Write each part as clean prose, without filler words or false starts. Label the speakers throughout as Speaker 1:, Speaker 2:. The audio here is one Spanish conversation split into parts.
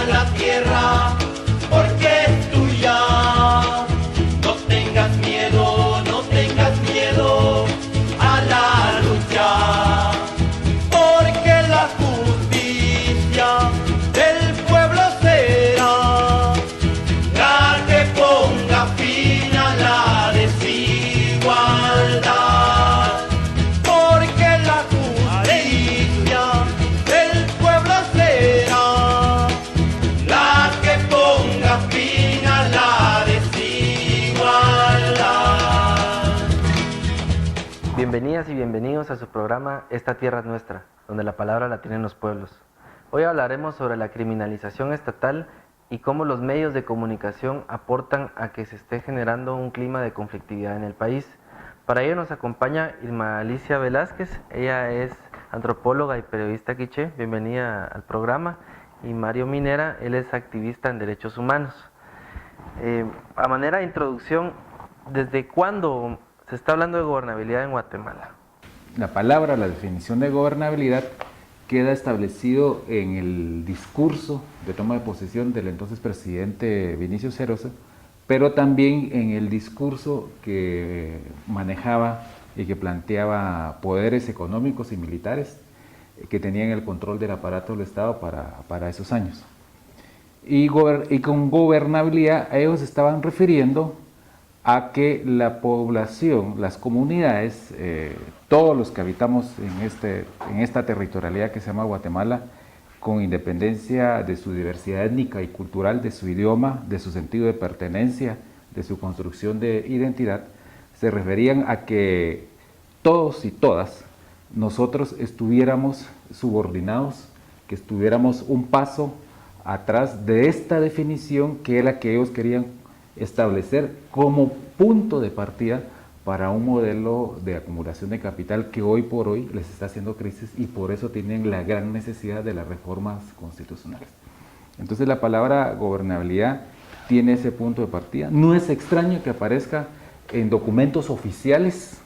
Speaker 1: Cuida la tierra porque es tuya. No tengas miedo, no tengas miedo a la lucha. Porque la justicia del pueblo será la que ponga fin a la desigualdad. Porque la justicia del pueblo será la que ponga fin a la desigualdad.
Speaker 2: Bienvenidas y bienvenidos a su programa Esta Tierra es Nuestra, donde la palabra la tienen los pueblos. Hoy hablaremos sobre la criminalización estatal y cómo los medios de comunicación aportan a que se esté generando un clima de conflictividad en el país. Para ello nos acompaña Irma Alicia Velázquez, ella es antropóloga y periodista quiché, bienvenida al programa, y Mario Minera, él es activista en derechos humanos. A manera de introducción, ¿desde cuándo se está hablando de gobernabilidad en Guatemala?
Speaker 3: La palabra, la definición de gobernabilidad queda establecido en el discurso de toma de posesión del entonces presidente Vinicio Cerosa, pero también en el discurso que manejaba y que planteaba poderes económicos y militares que tenían el control del aparato del Estado para esos años. Y con gobernabilidad ellos estaban refiriendo a que la población, las comunidades, todos los que habitamos en esta territorialidad que se llama Guatemala, con independencia de su diversidad étnica y cultural, de su idioma, de su sentido de pertenencia, de su construcción de identidad, se referían a que todos y todas nosotros estuviéramos subordinados, que estuviéramos un paso atrás de esta definición que es la que ellos querían establecer como punto de partida para un modelo de acumulación de capital que hoy por hoy les está haciendo crisis y por eso tienen la gran necesidad de las reformas constitucionales. Entonces la palabra gobernabilidad tiene ese punto de partida. No es extraño que aparezca en documentos oficiales,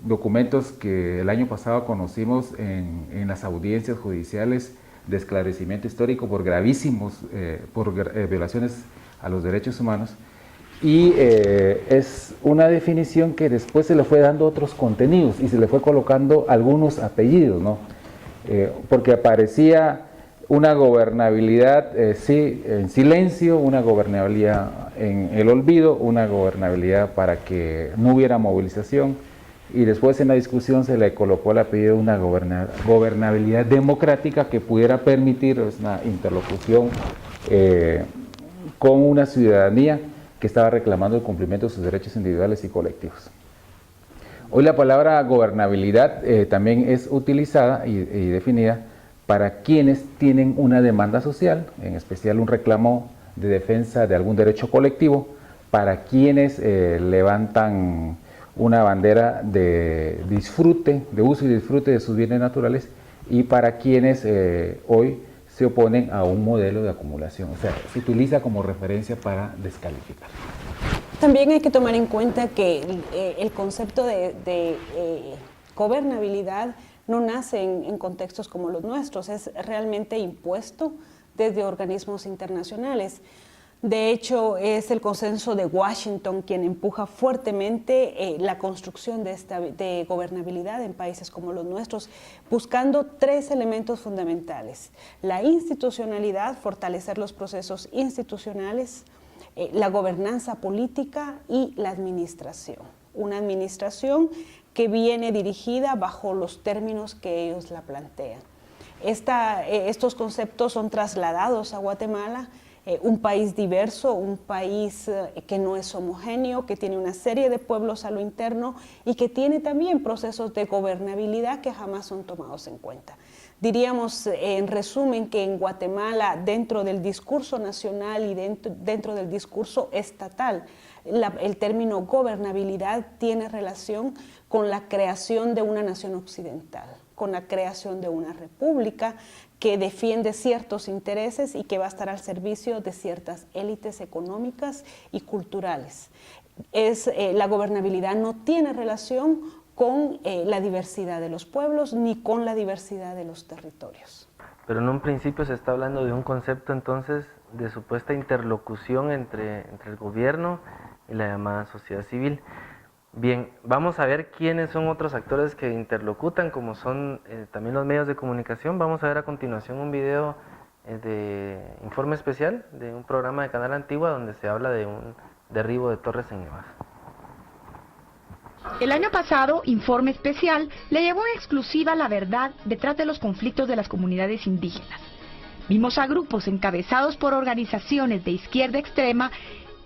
Speaker 3: documentos que el año pasado conocimos en las audiencias judiciales de esclarecimiento histórico por gravísimos, violaciones a los derechos humanos, y es una definición que después se le fue dando otros contenidos y se le fue colocando algunos apellidos, ¿no? Porque aparecía una gobernabilidad sí, en silencio, una gobernabilidad en el olvido, una gobernabilidad para que no hubiera movilización, y después en la discusión se le colocó el apellido de una gobernabilidad democrática que pudiera permitir una interlocución con una ciudadanía que estaba reclamando el cumplimiento de sus derechos individuales y colectivos. Hoy la palabra gobernabilidad también es utilizada y definida para quienes tienen una demanda social, en especial un reclamo de defensa de algún derecho colectivo, para quienes levantan una bandera de disfrute, de uso y disfrute de sus bienes naturales, y para quienes hoy se oponen a un modelo de acumulación. O sea, se utiliza como referencia para descalificar.
Speaker 4: También hay que tomar en cuenta que el concepto de gobernabilidad no nace en contextos como los nuestros, es realmente impuesto desde organismos internacionales. De hecho, es el consenso de Washington quien empuja fuertemente la construcción de gobernabilidad en países como los nuestros, buscando tres elementos fundamentales: la institucionalidad, fortalecer los procesos institucionales, la gobernanza política y la administración. Una administración que viene dirigida bajo los términos que ellos la plantean. Estos conceptos son trasladados a Guatemala, un país diverso, un país que no es homogéneo, que tiene una serie de pueblos a lo interno y que tiene también procesos de gobernabilidad que jamás son tomados en cuenta. Diríamos en resumen que en Guatemala, dentro del discurso nacional y dentro del discurso estatal, el término gobernabilidad tiene relación con la creación de una nación occidental, con la creación de una república que defiende ciertos intereses y que va a estar al servicio de ciertas élites económicas y culturales. La gobernabilidad no tiene relación con la diversidad de los pueblos ni con la diversidad de los territorios.
Speaker 2: pero en un principio se está hablando de un concepto entonces de supuesta interlocución entre el gobierno y la llamada sociedad civil. Bien, vamos a ver quiénes son otros actores que interlocutan, como son también los medios de comunicación. Vamos a ver a continuación un video de informe especial de un programa de Canal Antigua donde se habla de un derribo de torres en Nevada.
Speaker 5: El año pasado, Informe Especial le llevó en exclusiva la verdad detrás de los conflictos de las comunidades indígenas. Vimos a grupos encabezados por organizaciones de izquierda extrema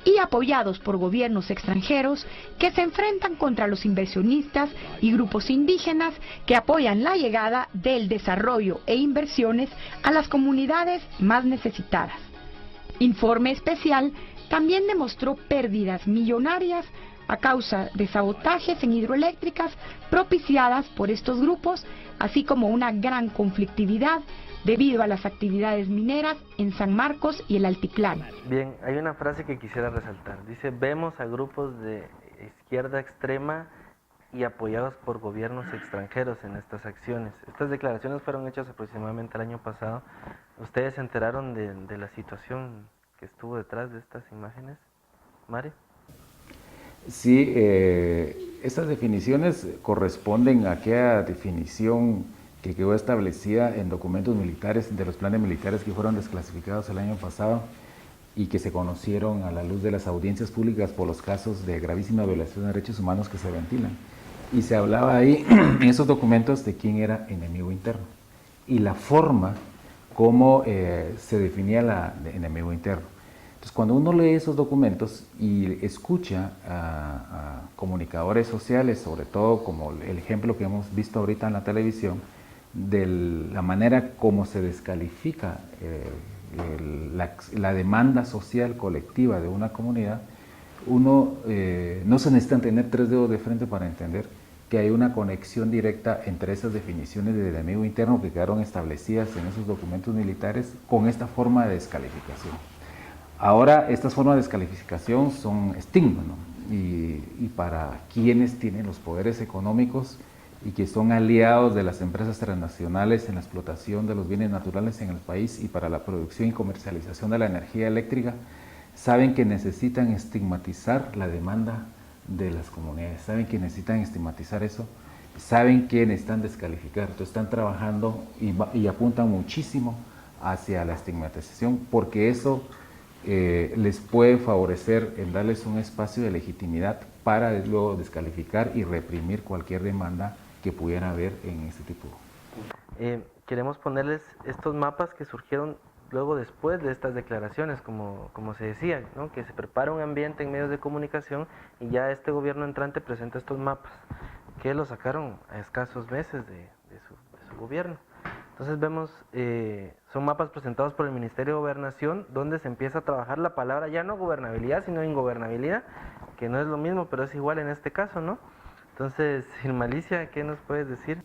Speaker 5: y apoyados por gobiernos extranjeros que se enfrentan contra los inversionistas y grupos indígenas que apoyan la llegada del desarrollo e inversiones a las comunidades más necesitadas. Informe Especial también demostró pérdidas millonarias a causa de sabotajes en hidroeléctricas propiciadas por estos grupos, así como una gran conflictividad debido a las actividades mineras en San Marcos y el Altiplano.
Speaker 2: Bien, hay una frase que quisiera resaltar. Dice, vemos a grupos de izquierda extrema y apoyados por gobiernos extranjeros en estas acciones. Estas declaraciones fueron hechas aproximadamente el año pasado. ¿Ustedes se enteraron de la situación que estuvo detrás de estas imágenes, Mari?
Speaker 3: Sí, estas definiciones corresponden a aquella definición que quedó establecida en documentos militares, de los planes militares que fueron desclasificados el año pasado y que se conocieron a la luz de las audiencias públicas por los casos de gravísima violación de derechos humanos que se ventilan. Y se hablaba ahí, en esos documentos, de quién era enemigo interno y la forma como se definía la de enemigo interno. Entonces, cuando uno lee esos documentos y escucha a comunicadores sociales, sobre todo como el ejemplo que hemos visto ahorita en la televisión, de la manera como se descalifica la demanda social colectiva de una comunidad, uno no se necesita tener tres dedos de frente para entender que hay una conexión directa entre esas definiciones de enemigo interno que quedaron establecidas en esos documentos militares con esta forma de descalificación. Ahora, estas formas de descalificación son estigma, ¿no? Y para quienes tienen los poderes económicos y que son aliados de las empresas transnacionales en la explotación de los bienes naturales en el país y para la producción y comercialización de la energía eléctrica, saben que necesitan estigmatizar la demanda de las comunidades, saben que necesitan estigmatizar eso, saben que necesitan descalificar, entonces están trabajando y apuntan muchísimo hacia la estigmatización porque eso les puede favorecer en darles un espacio de legitimidad para luego descalificar y reprimir cualquier demanda que pudiera haber en este tipo.
Speaker 2: Queremos ponerles estos mapas que surgieron luego después de estas declaraciones, como se decía, ¿no? Que se prepara un ambiente en medios de comunicación y ya este gobierno entrante presenta estos mapas, que lo sacaron a escasos meses de su gobierno. Entonces vemos, son mapas presentados por el Ministerio de Gobernación, donde se empieza a trabajar la palabra ya no gobernabilidad, sino ingobernabilidad, que no es lo mismo, pero es igual en este caso, ¿no? Entonces, Irma Alicia, ¿qué nos puedes decir?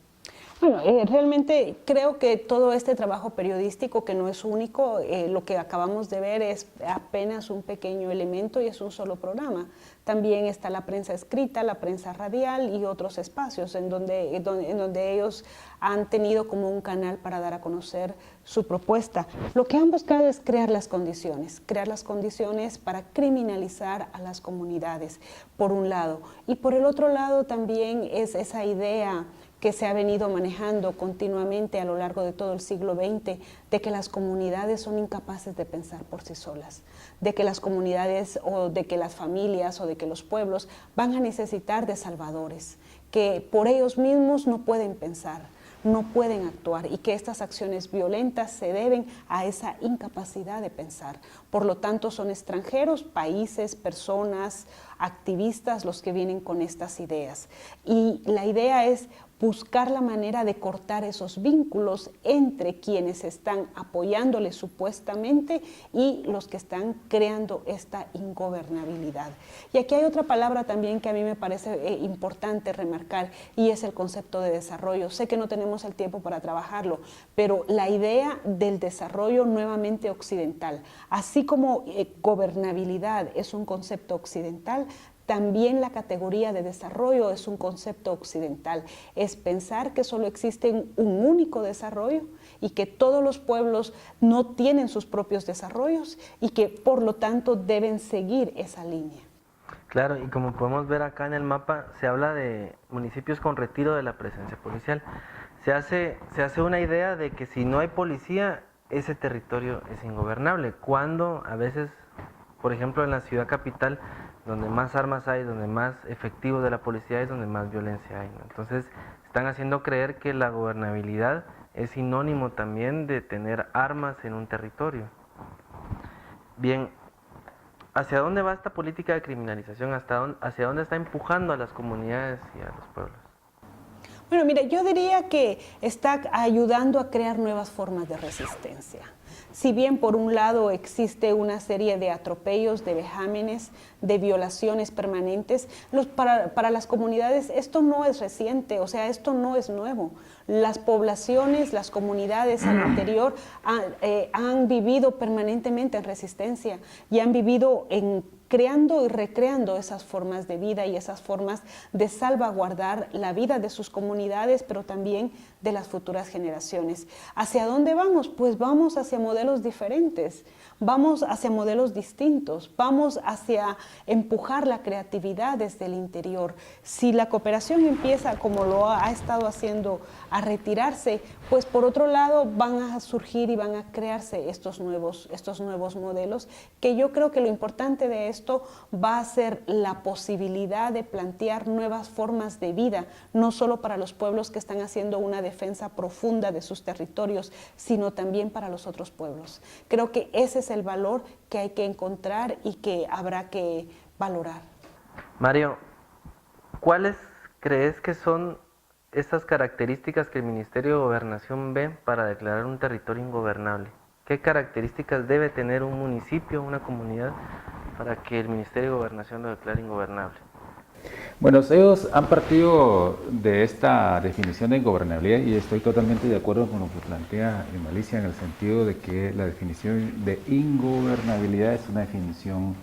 Speaker 4: Bueno, realmente creo que todo este trabajo periodístico, que no es único, lo que acabamos de ver es apenas un pequeño elemento y es un solo programa. También está la prensa escrita, la prensa radial y otros espacios en donde ellos han tenido como un canal para dar a conocer su propuesta. Lo que han buscado es crear las condiciones para criminalizar a las comunidades, por un lado. Y por el otro lado también es esa idea que se ha venido manejando continuamente a lo largo de todo el siglo XX, de que las comunidades son incapaces de pensar por sí solas, de que las comunidades o de que las familias o de que los pueblos van a necesitar de salvadores, que por ellos mismos no pueden pensar, no pueden actuar y que estas acciones violentas se deben a esa incapacidad de pensar. Por lo tanto, son extranjeros, países, personas, activistas los que vienen con estas ideas. Y la idea es buscar la manera de cortar esos vínculos entre quienes están apoyándole supuestamente y los que están creando esta ingobernabilidad. Y aquí hay otra palabra también que a mí me parece importante remarcar y es el concepto de desarrollo. Sé que no tenemos el tiempo para trabajarlo, pero la idea del desarrollo nuevamente occidental, así como gobernabilidad es un concepto occidental, también la categoría de desarrollo es un concepto occidental. Es pensar que solo existe un único desarrollo y que todos los pueblos no tienen sus propios desarrollos y que por lo tanto deben seguir esa línea.
Speaker 2: Claro, y como podemos ver acá en el mapa, se habla de municipios con retiro de la presencia policial. Se hace una idea de que si no hay policía, ese territorio es ingobernable, cuando a veces, por ejemplo, en la ciudad capital, donde más armas hay, donde más efectivos de la policía es, donde más violencia hay, ¿no? Entonces, están haciendo creer que la gobernabilidad es sinónimo también de tener armas en un territorio. Bien, ¿hacia dónde va esta política de criminalización? ¿Hacia dónde está empujando a las comunidades y a los pueblos?
Speaker 4: Bueno, mira, yo diría que está ayudando a crear nuevas formas de resistencia. Si bien por un lado existe una serie de atropellos, de vejámenes, de violaciones permanentes, para las comunidades esto no es reciente, o sea, esto no es nuevo. Las poblaciones, las comunidades al interior han vivido permanentemente en resistencia y han vivido creando y recreando esas formas de vida y esas formas de salvaguardar la vida de sus comunidades, pero también de las futuras generaciones. ¿Hacia dónde vamos? Pues vamos hacia modelos diferentes, vamos hacia modelos distintos, vamos hacia empujar la creatividad desde el interior. Si la cooperación empieza, como lo ha estado haciendo, a retirarse, pues por otro lado van a surgir y van a crearse estos nuevos modelos, que yo creo que lo importante de esto va a ser la posibilidad de plantear nuevas formas de vida, no solo para los pueblos que están haciendo una defensa profunda de sus territorios, sino también para los otros pueblos. Creo que ese es el valor que hay que encontrar y que habrá que valorar.
Speaker 2: Mario, ¿cuáles crees que son estas características que el Ministerio de Gobernación ve para declarar un territorio ingobernable? ¿Qué características debe tener un municipio, una comunidad, para que el Ministerio de Gobernación lo declare ingobernable?
Speaker 3: Bueno, ellos han partido de esta definición de ingobernabilidad y estoy totalmente de acuerdo con lo que plantea Malicia en el sentido de que la definición de ingobernabilidad es una definición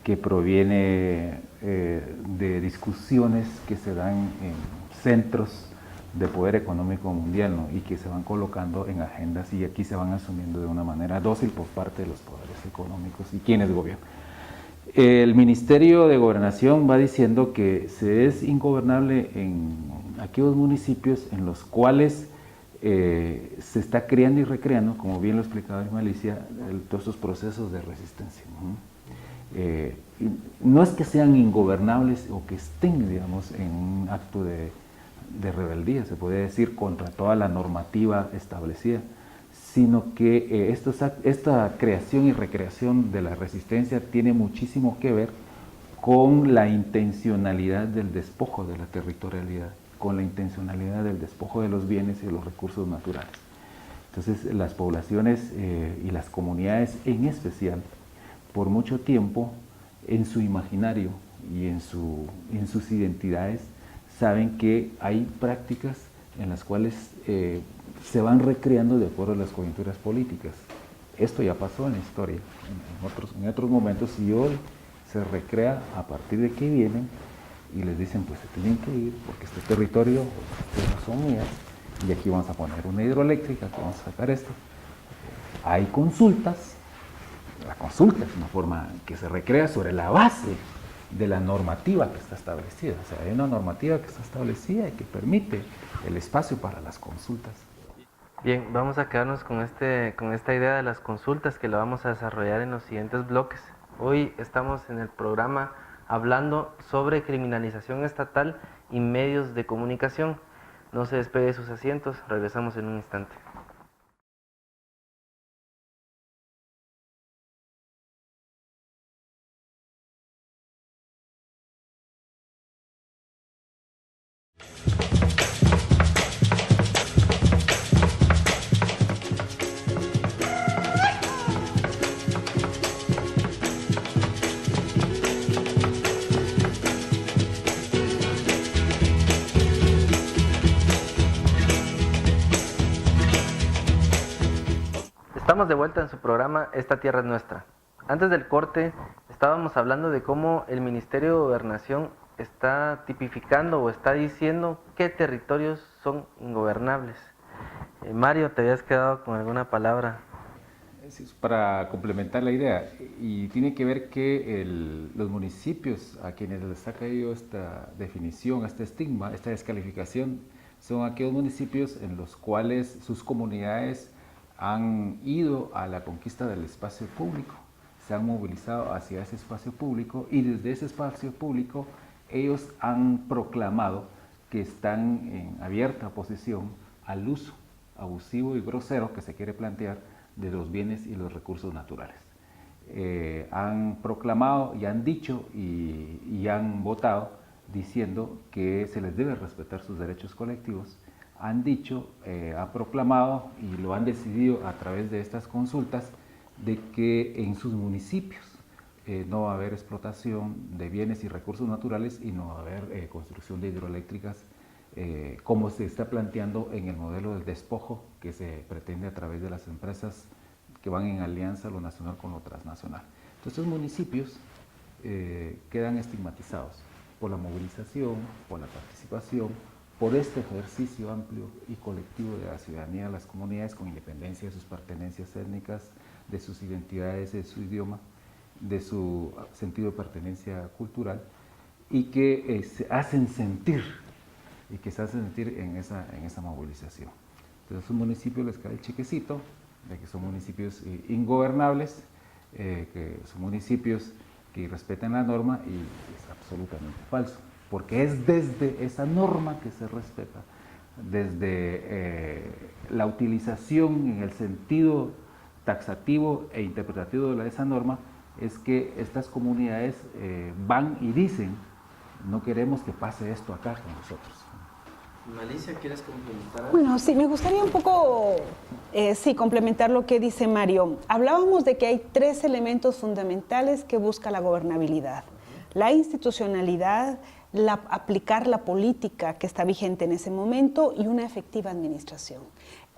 Speaker 3: que proviene de discusiones que se dan en centros de poder económico mundial, ¿no? Y que se van colocando en agendas y aquí se van asumiendo de una manera dócil por parte de los poderes económicos y quienes gobiernan. El Ministerio de Gobernación va diciendo que se es ingobernable en aquellos municipios en los cuales se está creando y recreando, como bien lo explicaba Malicia, todos esos procesos de resistencia, ¿no? No es que sean ingobernables o que estén, digamos, en un acto de rebeldía, se puede decir, contra toda la normativa establecida, sino que esta creación y recreación de la resistencia tiene muchísimo que ver con la intencionalidad del despojo de la territorialidad, con la intencionalidad del despojo de los bienes y de los recursos naturales. Entonces, las poblaciones y las comunidades en especial, por mucho tiempo, en su imaginario y en sus identidades, saben que hay prácticas en las cuales se van recreando de acuerdo a las coyunturas políticas. Esto ya pasó en la historia, en otros momentos, y hoy se recrea a partir de que vienen y les dicen, pues se tienen que ir porque este territorio, estas son mías, y aquí vamos a poner una hidroeléctrica, aquí vamos a sacar esto. Hay consultas, la consulta es una forma que se recrea sobre la base de la normativa que está establecida. O sea, hay una normativa que está establecida y que permite el espacio para las consultas.
Speaker 2: Bien, vamos a quedarnos con esta idea de las consultas que la vamos a desarrollar en los siguientes bloques. Hoy estamos en el programa hablando sobre criminalización estatal y medios de comunicación. No se despegue de sus asientos, regresamos en un instante. Estamos de vuelta en su programa Esta Tierra es Nuestra. Antes del corte estábamos hablando de cómo el Ministerio de Gobernación está tipificando o está diciendo qué territorios son ingobernables. Mario, ¿te habías quedado con alguna palabra?
Speaker 3: Para complementar la idea, y tiene que ver que los municipios a quienes les ha caído esta definición, este estigma, esta descalificación, son aquellos municipios en los cuales sus comunidades han ido a la conquista del espacio público, se han movilizado hacia ese espacio público y desde ese espacio público ellos han proclamado que están en abierta oposición al uso abusivo y grosero que se quiere plantear de los bienes y los recursos naturales. Han proclamado y han dicho y han votado diciendo que se les debe respetar sus derechos colectivos. Han dicho, han proclamado y lo han decidido a través de estas consultas de que en sus municipios no va a haber explotación de bienes y recursos naturales y no va a haber construcción de hidroeléctricas como se está planteando en el modelo del despojo que se pretende a través de las empresas que van en alianza lo nacional con lo transnacional. Entonces, estos municipios quedan estigmatizados por la movilización, por la participación, por este ejercicio amplio y colectivo de la ciudadanía de las comunidades con independencia de sus pertenencias étnicas, de sus identidades, de su idioma, de su sentido de pertenencia cultural y que se hacen sentir en esa movilización. Entonces, a sus municipios les cae el chiquecito de que son municipios ingobernables, que son municipios que respetan la norma y es absolutamente falso, porque es desde esa norma que se respeta, desde la utilización en el sentido taxativo e interpretativo de esa norma, es que estas comunidades van y dicen, no queremos que pase esto acá con nosotros.
Speaker 2: Malicia, ¿quieres complementar?
Speaker 4: Bueno, sí, me gustaría un poco, complementar lo que dice Mario. Hablábamos de que hay 3 elementos fundamentales que busca la gobernabilidad. La institucionalidad, aplicar la política que está vigente en ese momento y una efectiva administración.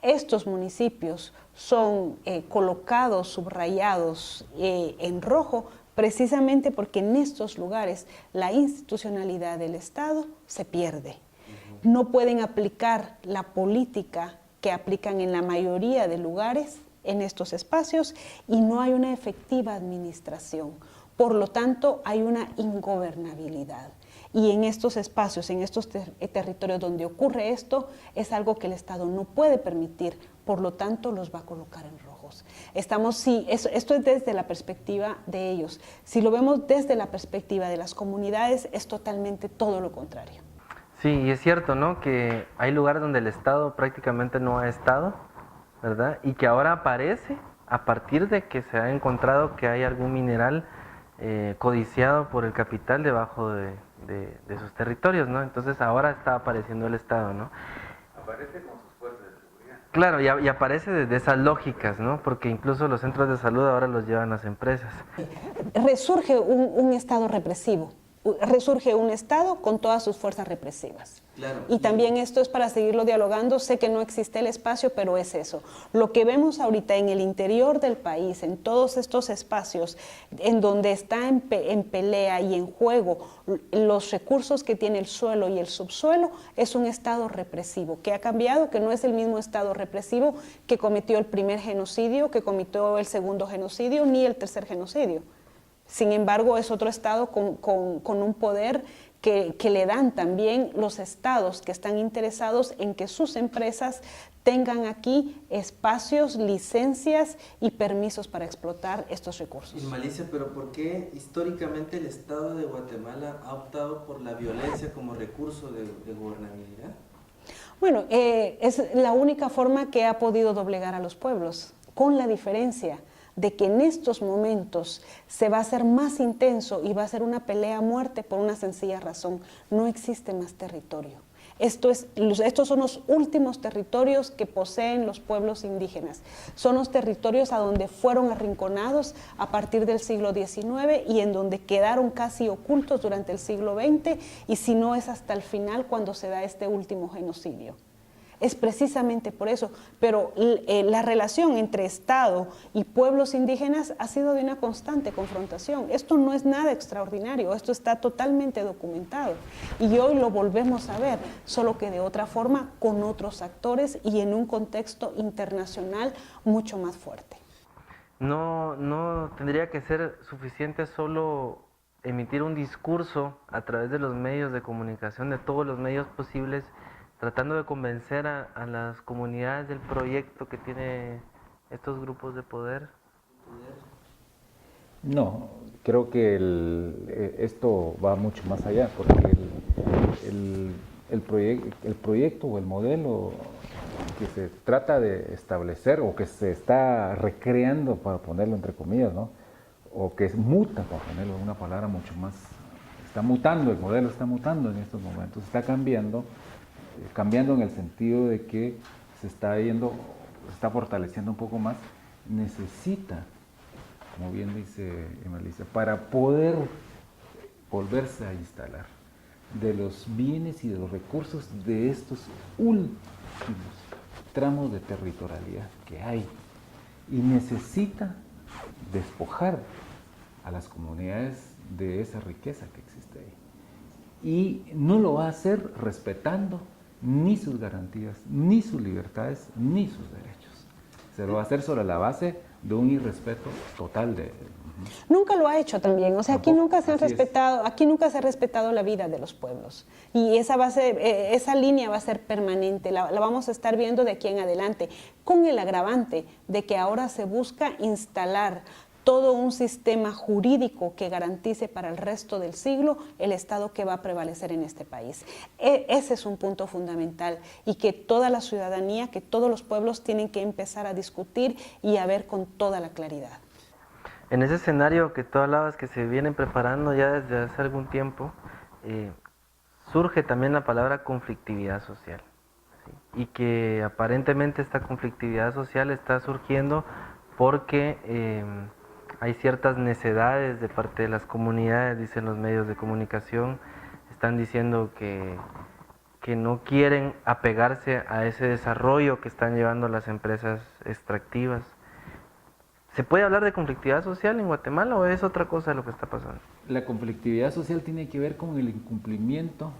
Speaker 4: Estos municipios son colocados, subrayados en rojo, precisamente porque en estos lugares la institucionalidad del Estado se pierde. No pueden aplicar la política que aplican en la mayoría de lugares en estos espacios y no hay una efectiva administración. Por lo tanto, hay una ingobernabilidad. Y en estos espacios, en estos territorios donde ocurre esto, es algo que el Estado no puede permitir, por lo tanto los va a colocar en rojos. Esto es desde la perspectiva de ellos. Si lo vemos desde la perspectiva de las comunidades, es totalmente todo lo contrario.
Speaker 2: Sí, y es cierto, ¿no? Que hay lugares donde el Estado prácticamente no ha estado, ¿verdad? Y que ahora aparece a partir de que se ha encontrado que hay algún mineral codiciado por el capital debajo de sus territorios, ¿no? Entonces ahora está apareciendo el Estado, ¿no?
Speaker 3: Aparece con sus fuerzas de seguridad.
Speaker 2: Claro, y aparece desde esas lógicas, ¿no? Porque incluso los centros de salud ahora los llevan las empresas.
Speaker 4: Resurge un Estado represivo. Resurge un Estado con todas sus fuerzas represivas.
Speaker 2: Claro.
Speaker 4: Y también esto es para seguirlo dialogando. Sé que no existe el espacio, pero es eso. Lo que vemos ahorita en el interior del país, en todos estos espacios en donde está en pelea y en juego los recursos que tiene el suelo y el subsuelo, es un Estado represivo, que ha cambiado, que no es el mismo Estado represivo que cometió el primer genocidio, que cometió el segundo genocidio, ni el tercer genocidio. Sin embargo, es otro Estado con un poder que le dan también los estados que están interesados en que sus empresas tengan aquí espacios, licencias y permisos para explotar estos recursos.
Speaker 2: Y Malicia, pero ¿por qué históricamente el Estado de Guatemala ha optado por la violencia como recurso de gobernabilidad?
Speaker 4: Bueno, es la única forma que ha podido doblegar a los pueblos, con la diferencia de que en estos momentos se va a hacer más intenso y va a ser una pelea a muerte por una sencilla razón: no existe más territorio. Estos son los últimos territorios que poseen los pueblos indígenas. Son los territorios a donde fueron arrinconados a partir del siglo XIX y en donde quedaron casi ocultos durante el siglo XX, y si no es hasta el final cuando se da este último genocidio. es precisamente por eso. Pero la relación entre Estado y pueblos indígenas ha sido de una constante confrontación. Esto no es nada extraordinario, esto está totalmente documentado. Y hoy lo volvemos a ver, solo que de otra forma, con otros actores y en un contexto internacional mucho más fuerte.
Speaker 2: No tendría que ser suficiente solo emitir un discurso a través de los medios de comunicación, de todos los medios posibles, tratando de convencer a las comunidades del proyecto que tiene estos grupos de poder.
Speaker 3: No, creo que esto va mucho más allá, porque el proyecto o el modelo que se trata de establecer o que se está recreando, para ponerlo entre comillas, ¿no? O que muta, para ponerlo en una palabra mucho más, está mutando, el modelo está mutando en estos momentos, está cambiando en el sentido de que se está fortaleciendo un poco más, necesita, como bien dice Melissa, para poder volverse a instalar de los bienes y de los recursos de estos últimos tramos de territorialidad que hay, y necesita despojar a las comunidades de esa riqueza que existe ahí. Y no lo va a hacer respetando ni sus garantías, ni sus libertades, ni sus derechos. Se lo va a hacer sobre la base de un irrespeto total de...
Speaker 4: Nunca lo ha hecho también, o sea, aquí nunca se ha respetado la vida de los pueblos, y esa línea va a ser permanente, la vamos a estar viendo de aquí en adelante, con el agravante de que ahora se busca instalar todo un sistema jurídico que garantice para el resto del siglo el Estado que va a prevalecer en este país. Ese es un punto fundamental, y que toda la ciudadanía, que todos los pueblos tienen que empezar a discutir y a ver con toda la claridad.
Speaker 2: En ese escenario que tú hablabas, que se vienen preparando ya desde hace algún tiempo, surge también la palabra conflictividad social, ¿sí? Y que aparentemente esta conflictividad social está surgiendo porque hay ciertas necedades de parte de las comunidades, dicen los medios de comunicación, están diciendo que no quieren apegarse a ese desarrollo que están llevando las empresas extractivas. ¿Se puede hablar de conflictividad social en Guatemala o es otra cosa lo que está pasando?
Speaker 3: La conflictividad social tiene que ver con el incumplimiento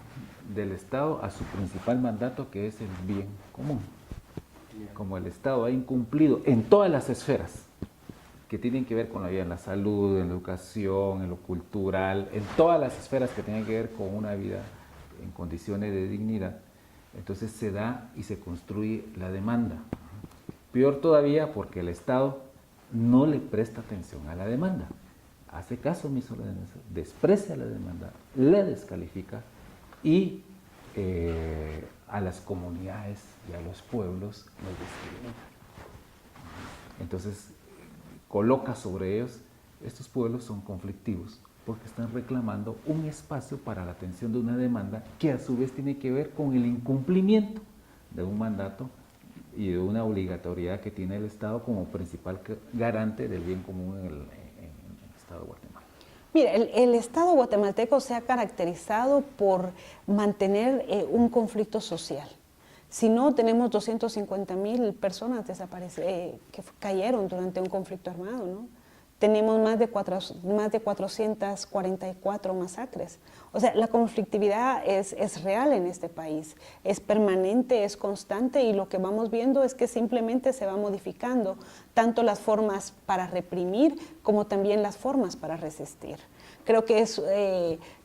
Speaker 3: del Estado a su principal mandato, que es el bien común. Como el Estado ha incumplido en todas las esferas que tienen que ver con la vida, en la salud, en la educación, en lo cultural, en todas las esferas que tienen que ver con una vida en condiciones de dignidad, entonces se da y se construye la demanda. Peor todavía porque el Estado no le presta atención a la demanda, hace caso omiso a la demanda, desprecia la demanda, le descalifica y a las comunidades y a los pueblos los discrimina. Entonces coloca sobre ellos, estos pueblos son conflictivos porque están reclamando un espacio para la atención de una demanda que a su vez tiene que ver con el incumplimiento de un mandato y de una obligatoriedad que tiene el Estado como principal garante del bien común en el Estado de Guatemala.
Speaker 4: Mira, el Estado guatemalteco se ha caracterizado por mantener un conflicto social. Si no, tenemos 250,000 personas que cayeron durante un conflicto armado, ¿no? Tenemos más de 444 masacres. O sea, la conflictividad es real en este país, es permanente, es constante, y lo que vamos viendo es que simplemente se va modificando tanto las formas para reprimir como también las formas para resistir. Creo que es,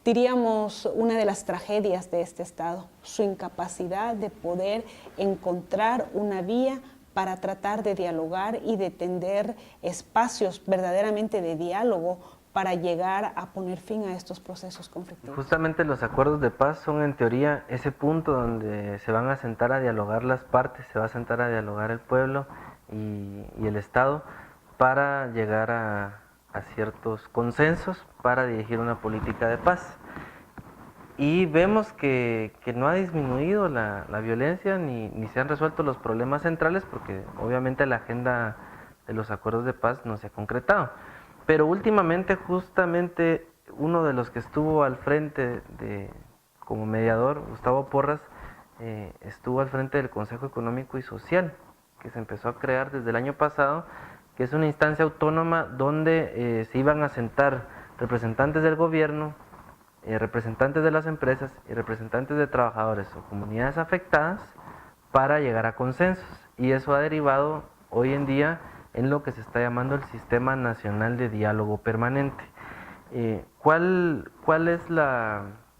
Speaker 4: diríamos, una de las tragedias de este Estado, su incapacidad de poder encontrar una vía para tratar de dialogar y de tender espacios verdaderamente de diálogo para llegar a poner fin a estos procesos conflictivos.
Speaker 2: Justamente los acuerdos de paz son en teoría ese punto donde se van a sentar a dialogar las partes, se va a sentar a dialogar el pueblo y el Estado para llegar a ciertos consensos para dirigir una política de paz. Y vemos que no ha disminuido la violencia ni se han resuelto los problemas centrales, porque obviamente la agenda de los acuerdos de paz no se ha concretado. Pero últimamente justamente uno de los que estuvo al frente como mediador, Gustavo Porras, estuvo al frente del Consejo Económico y Social, que se empezó a crear desde el año pasado, que es una instancia autónoma donde se iban a sentar representantes del gobierno, representantes de las empresas y representantes de trabajadores o comunidades afectadas para llegar a consensos. Y eso ha derivado hoy en día en lo que se está llamando el Sistema Nacional de Diálogo Permanente. ¿Cuál es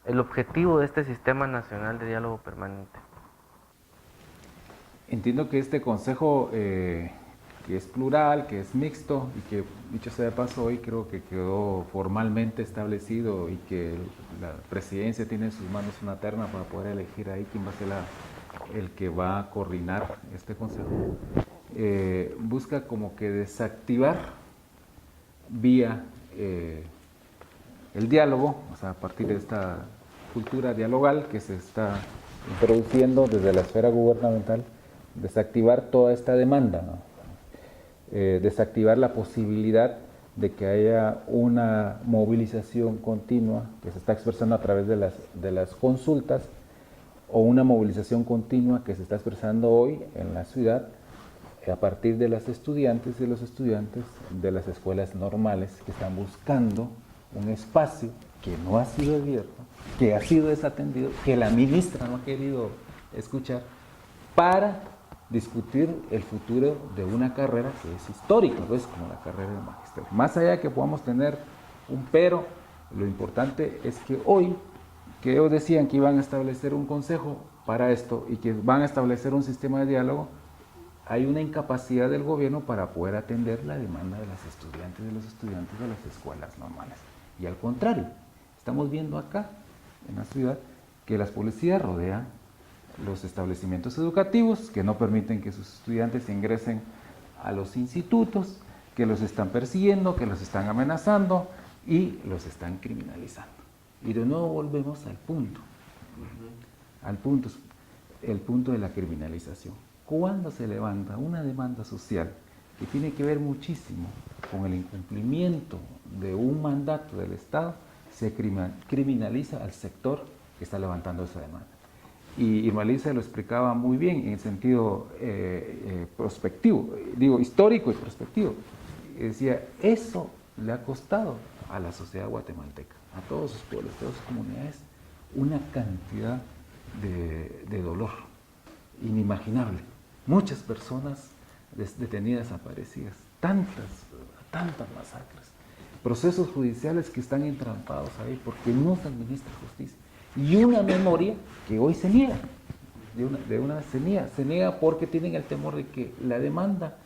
Speaker 2: el objetivo de este Sistema Nacional de Diálogo Permanente?
Speaker 3: Entiendo que este consejo, que es plural, que es mixto y que, dicho sea de paso, hoy creo que quedó formalmente establecido y que la presidencia tiene en sus manos una terna para poder elegir ahí quién va a ser el que va a coordinar este consejo, busca como que desactivar vía el diálogo, o sea, a partir de esta cultura dialogal que se está introduciendo desde la esfera gubernamental, desactivar toda esta demanda, ¿no? Desactivar la posibilidad de que haya una movilización continua que se está expresando a través de las consultas, o una movilización continua que se está expresando hoy en la ciudad a partir de las estudiantes y los estudiantes de las escuelas normales que están buscando un espacio que no ha sido abierto, que ha sido desatendido, que la ministra no ha querido escuchar, para discutir el futuro de una carrera que es histórica, pues, como la carrera de magisterio. Más allá de que podamos tener un pero, lo importante es que hoy, que ellos decían que iban a establecer un consejo para esto y que van a establecer un sistema de diálogo, hay una incapacidad del gobierno para poder atender la demanda de las estudiantes y de los estudiantes de las escuelas normales. Y al contrario, estamos viendo acá, en la ciudad, que las policías rodean los establecimientos educativos, que no permiten que sus estudiantes ingresen a los institutos, que los están persiguiendo, que los están amenazando y los están criminalizando. Y de nuevo volvemos al punto, el punto de la criminalización. Cuando se levanta una demanda social que tiene que ver muchísimo con el incumplimiento de un mandato del Estado, se criminaliza al sector que está levantando esa demanda. Y Marisa lo explicaba muy bien en el sentido prospectivo, digo histórico y prospectivo. Decía, eso le ha costado a la sociedad guatemalteca, a todos sus pueblos, a todas sus comunidades, una cantidad de dolor inimaginable. Muchas personas detenidas, desaparecidas, tantas masacres, procesos judiciales que están entrampados ahí porque no se administra justicia. Y una memoria que hoy se niega, se niega porque tienen el temor de que la demanda,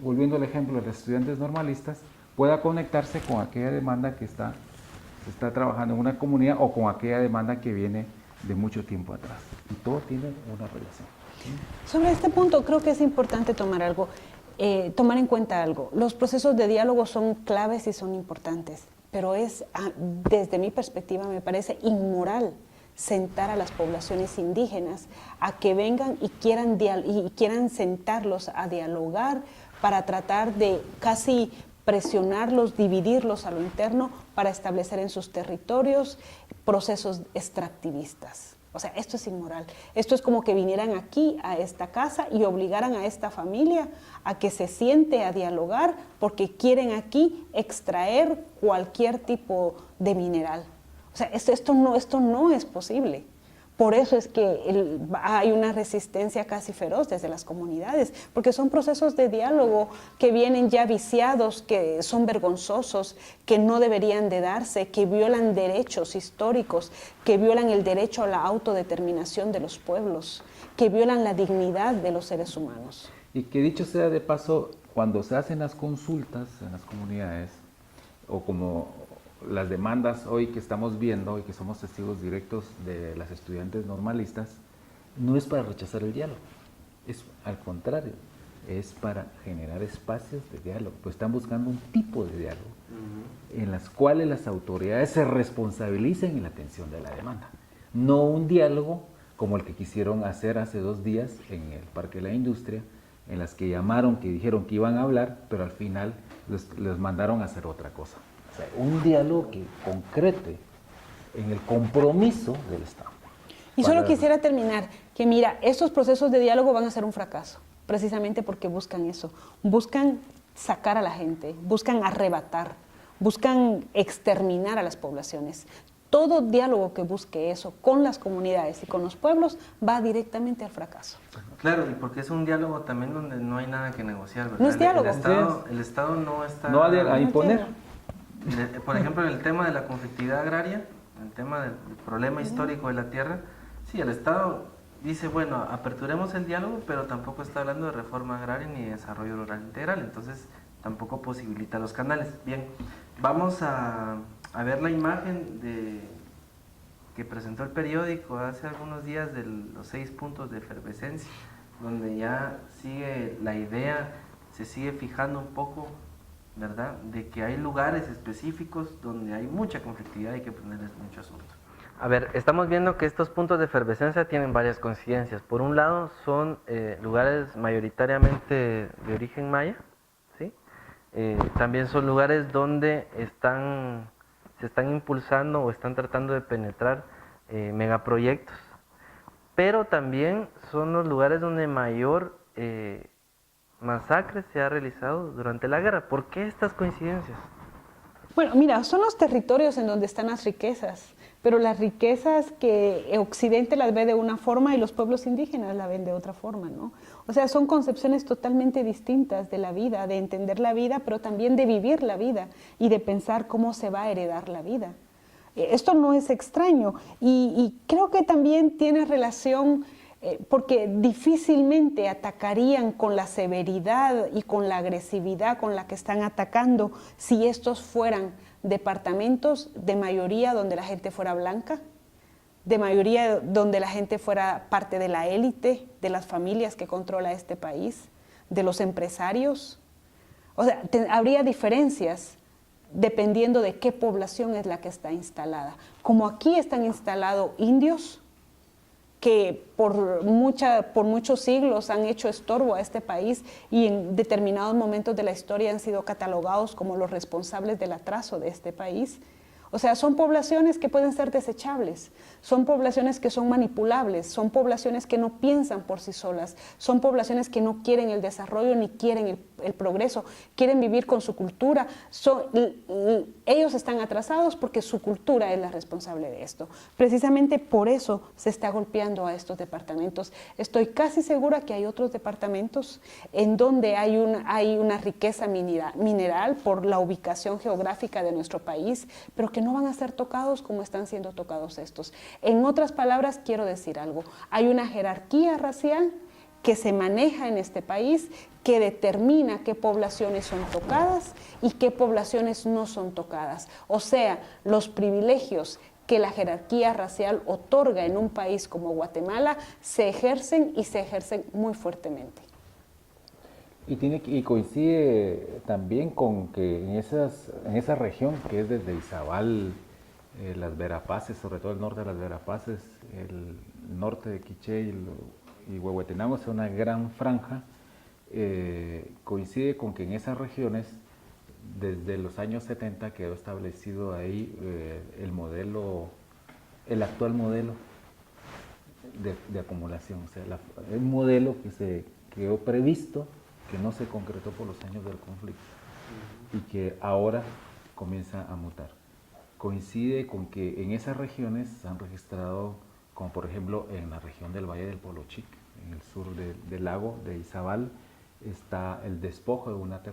Speaker 3: volviendo al ejemplo de los estudiantes normalistas, pueda conectarse con aquella demanda que se está trabajando en una comunidad o con aquella demanda que viene de mucho tiempo atrás. Y todo tiene una relación.
Speaker 4: Sobre este punto creo que es importante tomar en cuenta algo. Los procesos de diálogo son claves y son importantes, pero desde mi perspectiva, me parece inmoral sentar a las poblaciones indígenas a que vengan y quieran sentarlos a dialogar para tratar de casi presionarlos, dividirlos a lo interno para establecer en sus territorios procesos extractivistas. O sea, esto es inmoral. Esto es como que vinieran aquí a esta casa y obligaran a esta familia a que se siente a dialogar porque quieren aquí extraer cualquier tipo de mineral. O sea, esto no es posible. Por eso es que hay una resistencia casi feroz desde las comunidades, porque son procesos de diálogo que vienen ya viciados, que son vergonzosos, que no deberían de darse, que violan derechos históricos, que violan el derecho a la autodeterminación de los pueblos, que violan la dignidad de los seres humanos.
Speaker 3: Y que dicho sea de paso, cuando se hacen las consultas en las comunidades, o como las demandas hoy que estamos viendo y que somos testigos directos de las estudiantes normalistas, no es para rechazar el diálogo, es al contrario, es para generar espacios de diálogo, pues están buscando un tipo de diálogo en las cuales las autoridades se responsabilicen en la atención de la demanda, no un diálogo como el que quisieron hacer hace 2 días en el Parque de la Industria, en las que llamaron, que dijeron que iban a hablar, pero al final les mandaron a hacer otra cosa. O sea, un diálogo que concrete en el compromiso del Estado.
Speaker 4: Y solo quisiera terminar, que mira, estos procesos de diálogo van a ser un fracaso, precisamente porque buscan eso, buscan sacar a la gente, buscan arrebatar, buscan exterminar a las poblaciones. Todo diálogo que busque eso con las comunidades y con los pueblos va directamente al fracaso.
Speaker 2: Claro, y porque es un diálogo también donde no hay nada que negociar, ¿verdad?
Speaker 4: No es diálogo.
Speaker 2: El Estado no está...
Speaker 3: No a imponer.
Speaker 2: Por ejemplo, en el tema de la conflictividad agraria, el tema del problema histórico de la tierra, sí, el Estado dice, bueno, aperturemos el diálogo, pero tampoco está hablando de reforma agraria ni de desarrollo rural integral, entonces tampoco posibilita los canales. Bien, vamos a ver la imagen que presentó el periódico hace algunos días de los 6 puntos de efervescencia, donde ya sigue la idea, se sigue fijando un poco, ¿verdad?, de que hay lugares específicos donde hay mucha conflictividad y hay que ponerles mucho asunto. A ver, estamos viendo que estos puntos de efervescencia tienen varias coincidencias. Por un lado, son lugares mayoritariamente de origen maya, ¿sí? También son lugares donde se están impulsando o están tratando de penetrar megaproyectos, pero también son los lugares donde mayor masacre se ha realizado durante la guerra. ¿Por qué estas coincidencias?
Speaker 4: Bueno, mira, son los territorios en donde están las riquezas, pero las riquezas que Occidente las ve de una forma y los pueblos indígenas la ven de otra forma, ¿no? O sea, son concepciones totalmente distintas de la vida, de entender la vida, pero también de vivir la vida y de pensar cómo se va a heredar la vida. Esto no es extraño y creo que también tiene relación porque difícilmente atacarían con la severidad y con la agresividad con la que están atacando si estos fueran departamentos de mayoría donde la gente fuera blanca, de mayoría donde la gente fuera parte de la élite, de las familias que controla este país, de los empresarios. O sea, habría diferencias dependiendo de qué población es la que está instalada. Como aquí están instalados indios, que por muchos siglos han hecho estorbo a este país y en determinados momentos de la historia han sido catalogados como los responsables del atraso de este país. O sea, son poblaciones que pueden ser desechables, son poblaciones que son manipulables, son poblaciones que no piensan por sí solas, son poblaciones que no quieren el desarrollo ni quieren el progreso, quieren vivir con su cultura. Ellos están atrasados porque su cultura es la responsable de esto. Precisamente por eso se está golpeando a estos departamentos. Estoy casi segura que hay otros departamentos en donde hay una riqueza mineral por la ubicación geográfica de nuestro país, pero que no van a ser tocados como están siendo tocados estos. En otras palabras, quiero decir algo. Hay una jerarquía racial que se maneja en este país que determina qué poblaciones son tocadas y qué poblaciones no son tocadas. O sea, los privilegios que la jerarquía racial otorga en un país como Guatemala se ejercen y se ejercen muy fuertemente.
Speaker 3: Y coincide también con que en esa región que es desde Izabal, las Verapaces, sobre todo el norte de las Verapaces, el norte de Quiché y Huehuetenango, es una gran franja, coincide con que en esas regiones desde los años 70 quedó establecido ahí el actual modelo de acumulación, o sea, el modelo que se quedó previsto, que no se concretó por los años del conflicto y que ahora comienza a mutar. Coincide con que en esas regiones se han registrado, como por ejemplo en la región del Valle del Polochic, en el sur del lago de Izabal, está el despojo de una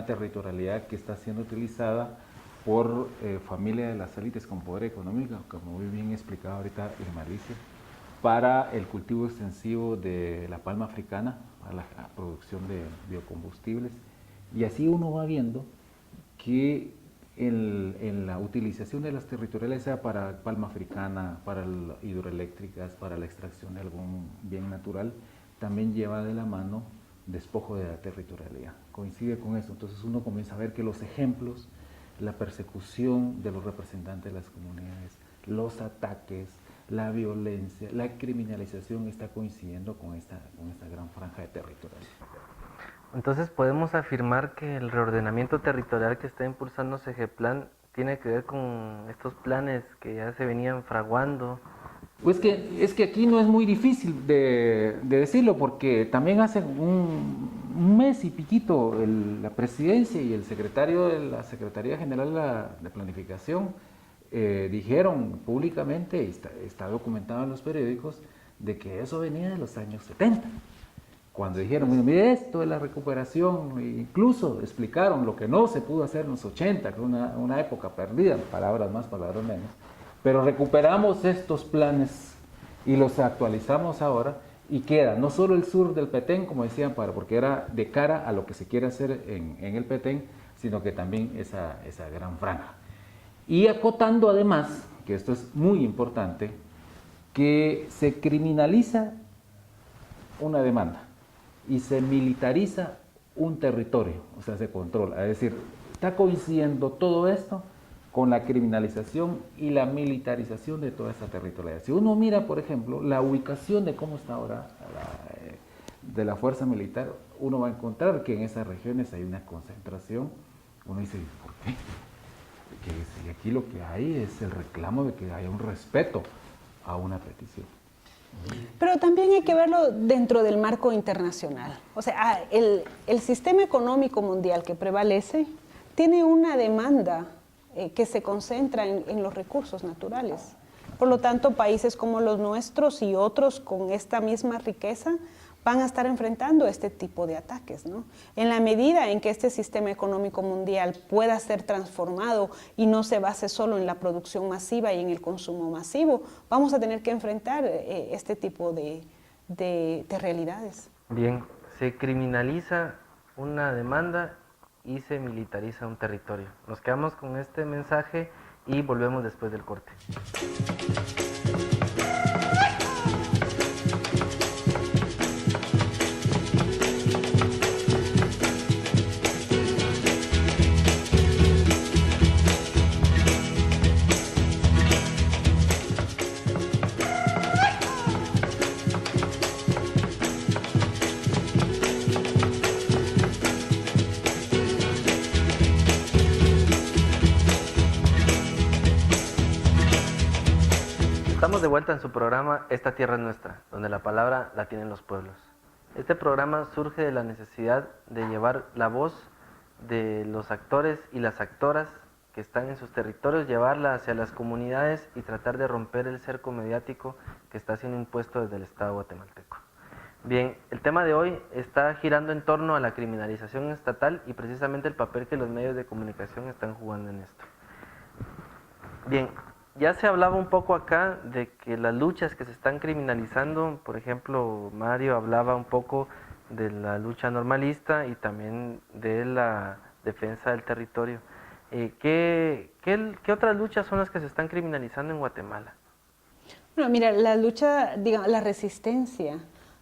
Speaker 3: territorialidad que está siendo utilizada por familias de las élites con poder económico, como muy bien explicaba ahorita Irmalicia, para el cultivo extensivo de la palma africana, para la producción de biocombustibles. Y así uno va viendo que en la utilización de las territoriales, sea para palma africana, para hidroeléctricas, para la extracción de algún bien natural, también lleva de la mano despojo de la territorialidad. Coincide con eso. Entonces uno comienza a ver que los ejemplos, la persecución de los representantes de las comunidades, los ataques, la violencia, la criminalización está coincidiendo con esta gran franja de territorialidad.
Speaker 2: Entonces podemos afirmar que el reordenamiento territorial que está impulsando CEGEPLAN tiene que ver con estos planes que ya se venían fraguando
Speaker 3: Pues es que aquí no es muy difícil de decirlo, porque también hace un mes y piquito la presidencia y el secretario de la Secretaría General de Planificación dijeron públicamente, y está documentado en los periódicos, de que eso venía de los años 70. Cuando dijeron, mire, esto es la recuperación, e incluso explicaron lo que no se pudo hacer en los 80, que era una época perdida, palabras más, palabras menos, pero recuperamos estos planes y los actualizamos ahora, y queda no solo el sur del Petén, como decían, porque era de cara a lo que se quiere hacer en el Petén, sino que también esa gran franja. Y acotando además, que esto es muy importante, que se criminaliza una demanda y se militariza un territorio, o sea, se controla. Es decir, está coincidiendo todo esto con la criminalización y la militarización de toda esta territorialidad. Si uno mira, por ejemplo, la ubicación de cómo está ahora de la fuerza militar, uno va a encontrar que en esas regiones hay una concentración. Uno dice, ¿por qué? Porque si aquí lo que hay es el reclamo de que haya un respeto a una petición.
Speaker 4: Pero también hay que verlo dentro del marco internacional. O sea, el sistema económico mundial que prevalece tiene una demanda que se concentra en los recursos naturales. Por lo tanto, países como los nuestros y otros con esta misma riqueza van a estar enfrentando este tipo de ataques, ¿no? En la medida en que este sistema económico mundial pueda ser transformado y no se base solo en la producción masiva y en el consumo masivo, vamos a tener que enfrentar este tipo de realidades.
Speaker 2: Bien, se criminaliza una demanda y se militariza un territorio. Nos quedamos con este mensaje y volvemos después del corte. Estamos de vuelta en su programa Esta Tierra es Nuestra, donde la palabra la tienen los pueblos. Este programa surge de la necesidad de llevar la voz de los actores y las actoras que están en sus territorios, llevarla hacia las comunidades y tratar de romper el cerco mediático que está siendo impuesto desde el Estado guatemalteco. Bien, el tema de hoy está girando en torno a la criminalización estatal y precisamente el papel que los medios de comunicación están jugando en esto. Bien, ya se hablaba un poco acá de que las luchas que se están criminalizando, por ejemplo, Mario hablaba un poco de la lucha normalista y también de la defensa del territorio. ¿Qué otras luchas son las que se están criminalizando en Guatemala?
Speaker 4: Bueno, mira, la lucha, digamos, la resistencia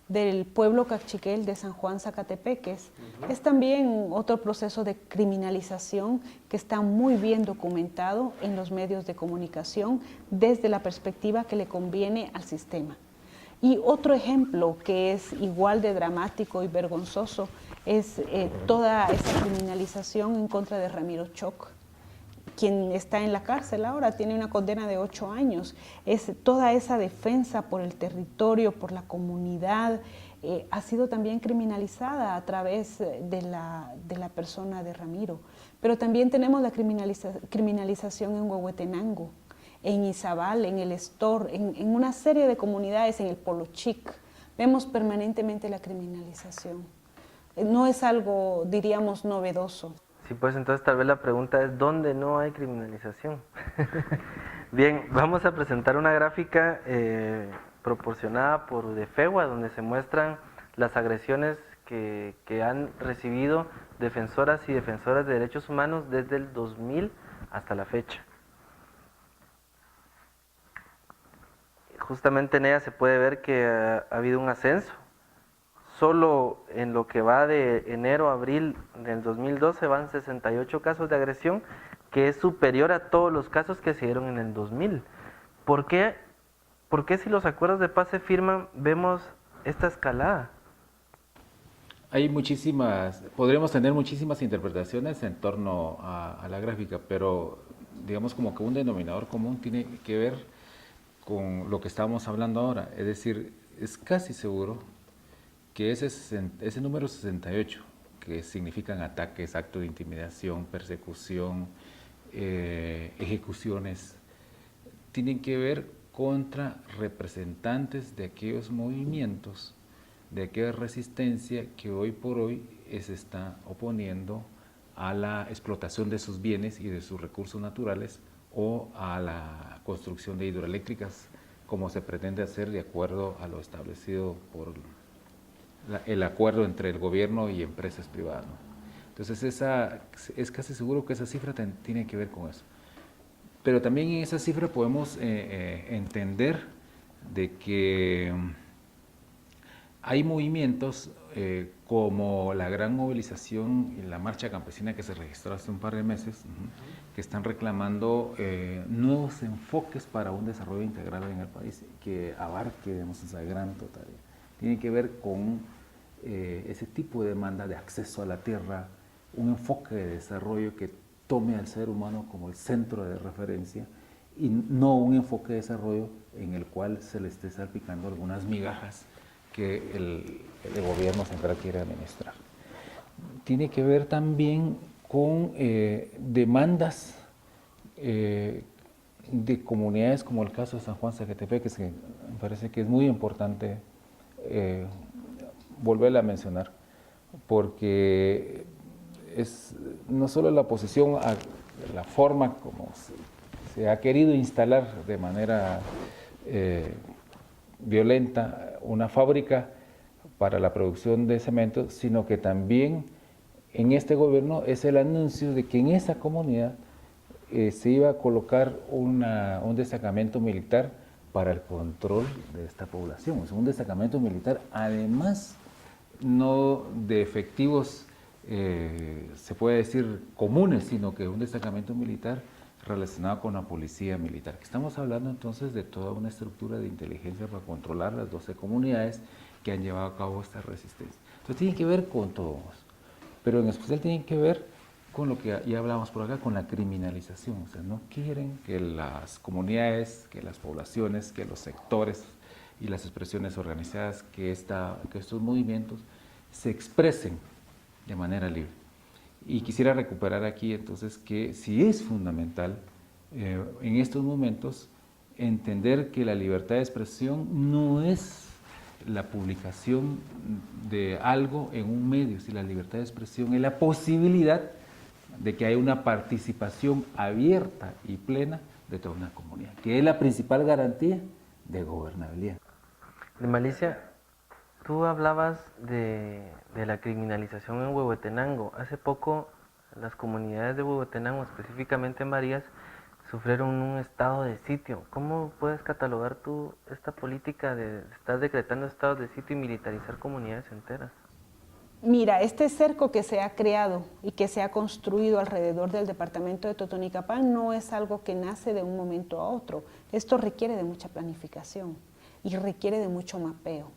Speaker 4: del pueblo cachiquel de San Juan Zacatepeques es también otro proceso de criminalización que está muy bien documentado en los medios de comunicación desde la perspectiva que le conviene al sistema. Y otro ejemplo que es igual de dramático y vergonzoso es toda esa criminalización en contra de Ramiro Choc, quien está en la cárcel ahora, tiene una condena de 8 años. Es toda esa defensa por el territorio, por la comunidad, ha sido también criminalizada a través de la persona de Ramiro. Pero también tenemos la criminalización en Huehuetenango, en Izabal, en el Estor, en una serie de comunidades, en el Polochic. Vemos permanentemente la criminalización. No es algo, diríamos, novedoso.
Speaker 2: Sí, pues entonces tal vez la pregunta es ¿dónde no hay criminalización? Bien, vamos a presentar una gráfica proporcionada por UDEFEGUA, donde se muestran las agresiones que han recibido defensoras y defensores de derechos humanos desde el 2000 hasta la fecha. Justamente en ella se puede ver que ha habido un ascenso. Solo en lo que va de enero a abril del 2012 van 68 casos de agresión, que es superior a todos los casos que se dieron en el 2000. ¿Por qué si los acuerdos de paz se firman vemos esta escalada?
Speaker 3: Hay podríamos tener muchísimas interpretaciones en torno a la gráfica, pero digamos como que un denominador común tiene que ver con lo que estábamos hablando ahora. Es decir, es casi seguro que ese número 68, que significan ataques, actos de intimidación, persecución, ejecuciones, tienen que ver contra representantes de aquellos movimientos, de aquella resistencia que hoy por hoy se está oponiendo a la explotación de sus bienes y de sus recursos naturales o a la construcción de hidroeléctricas como se pretende hacer de acuerdo a lo establecido por el acuerdo entre el gobierno y empresas privadas, ¿no? Entonces es casi seguro que esa cifra tiene que ver con eso. Pero también en esa cifra podemos entender de que hay movimientos como la gran movilización y la marcha campesina que se registró hace un par de meses, que están reclamando nuevos enfoques para un desarrollo integral en el país que abarque, digamos, esa gran totalidad. Tiene que ver con ese tipo de demanda de acceso a la tierra, un enfoque de desarrollo que tome al ser humano como el centro de referencia y no un enfoque de desarrollo en el cual se le esté salpicando algunas migajas que el gobierno central quiere administrar. Tiene que ver también con demandas de comunidades como el caso de San Juan Zacatepec, que me parece que es muy importante volverla a mencionar, porque es no solo la oposición a la forma como se ha querido instalar de manera violenta una fábrica para la producción de cemento, sino que también en este gobierno es el anuncio de que en esa comunidad se iba a colocar un destacamento militar para el control de esta población. O sea, un destacamento militar, además, no de efectivos, se puede decir, comunes, sino que un destacamento militar relacionado con la policía militar. Estamos hablando entonces de toda una estructura de inteligencia para controlar las 12 comunidades que han llevado a cabo esta resistencia. Entonces tiene que ver con todo eso, pero en especial tiene que ver con lo que ya hablábamos por acá, con la criminalización. O sea, no quieren que las comunidades, que las poblaciones, que los sectores y las expresiones organizadas, que estos movimientos se expresen de manera libre. Y quisiera recuperar aquí entonces que sí es fundamental en estos momentos entender que la libertad de expresión no es la publicación de algo en un medio, sino la libertad de expresión es la posibilidad de que haya una participación abierta y plena de toda una comunidad, que es la principal garantía de gobernabilidad.
Speaker 2: De Malicia, tú hablabas de la criminalización en Huehuetenango. Hace poco las comunidades de Huehuetenango, específicamente en Marías, sufrieron un estado de sitio. ¿Cómo puedes catalogar tú esta política de estar decretando estados de sitio y militarizar comunidades enteras?
Speaker 4: Mira, este cerco que se ha creado y que se ha construido alrededor del departamento de Totonicapán no es algo que nace de un momento a otro. Esto requiere de mucha planificación y requiere de mucho mapeo.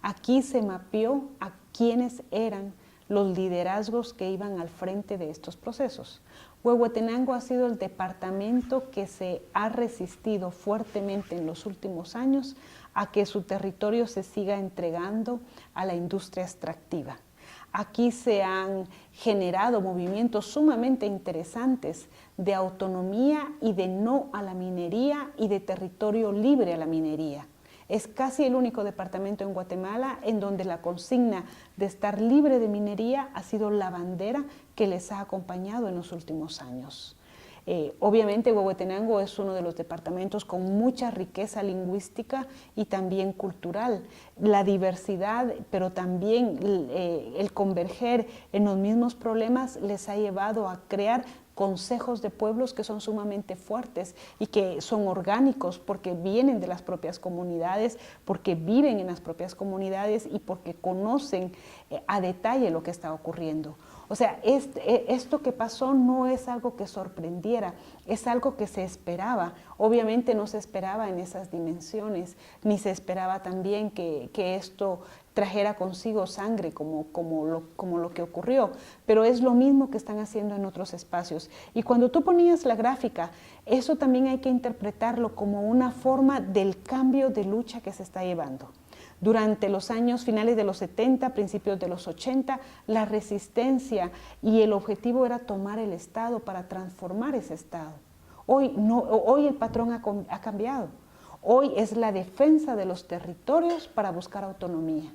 Speaker 4: Aquí se mapeó a quiénes eran los liderazgos que iban al frente de estos procesos. Huehuetenango ha sido el departamento que se ha resistido fuertemente en los últimos años a que su territorio se siga entregando a la industria extractiva. Aquí se han generado movimientos sumamente interesantes de autonomía y de no a la minería y de territorio libre a la minería. Es casi el único departamento en Guatemala en donde la consigna de estar libre de minería ha sido la bandera que les ha acompañado en los últimos años. Obviamente Huehuetenango es uno de los departamentos con mucha riqueza lingüística y también cultural. La diversidad, pero también el converger en los mismos problemas les ha llevado a crear consejos de pueblos que son sumamente fuertes y que son orgánicos porque vienen de las propias comunidades, porque viven en las propias comunidades y porque conocen a detalle lo que está ocurriendo. O sea, esto que pasó no es algo que sorprendiera, es algo que se esperaba. Obviamente no se esperaba en esas dimensiones, ni se esperaba también que esto trajera consigo sangre como lo que ocurrió, pero es lo mismo que están haciendo en otros espacios. Y cuando tú ponías la gráfica, eso también hay que interpretarlo como una forma del cambio de lucha que se está llevando. Durante los años finales de los 70, principios de los 80, la resistencia y el objetivo era tomar el Estado para transformar ese Estado. Hoy, no, hoy el patrón ha cambiado. Hoy es la defensa de los territorios para buscar autonomía.